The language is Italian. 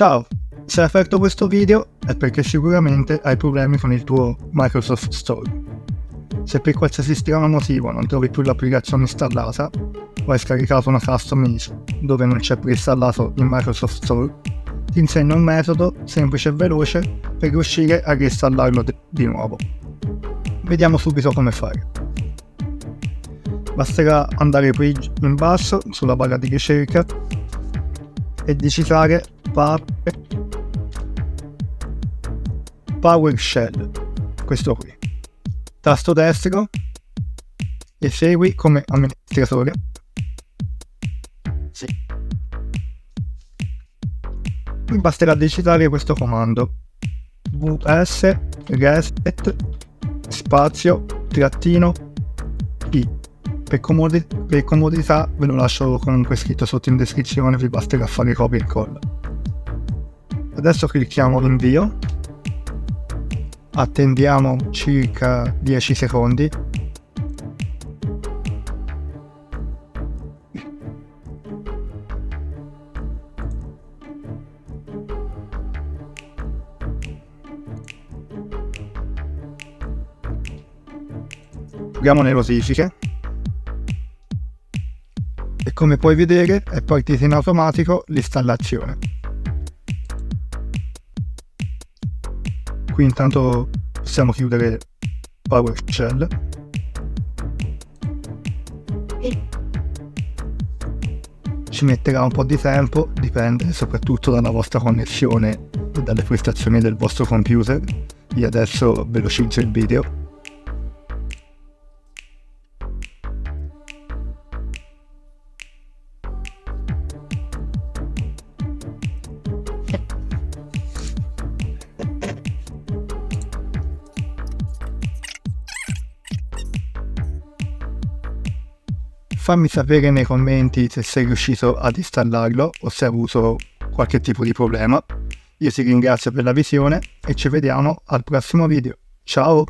Ciao, se hai aperto questo video è perché sicuramente hai problemi con il tuo Microsoft Store. Se per qualsiasi strano motivo non trovi più l'applicazione installata o hai scaricato una custom dove non c'è preinstallato il Microsoft Store, ti insegno un metodo semplice e veloce per riuscire a reinstallarlo di nuovo. Vediamo subito come fare. Basterà andare qui in basso sulla barra di ricerca e digitare PowerShell, questo qui, tasto destro e segui come amministratore. Sì. Qui basterà digitare questo comando vs reset spazio -i. Per comodità ve lo lascio comunque scritto sotto in descrizione, vi basterà fare copia e incolla. Adesso clicchiamo invio, attendiamo circa 10 secondi. Proviamo le notifiche. E come puoi vedere è partita in automatico l'installazione. Qui intanto possiamo chiudere PowerShell. Ci metterà un po' di tempo, dipende soprattutto dalla vostra connessione e dalle prestazioni del vostro computer. Io adesso velocizzo il video. Fammi sapere nei commenti se sei riuscito ad installarlo o se hai avuto qualche tipo di problema. Io ti ringrazio per la visione e ci vediamo al prossimo video. Ciao!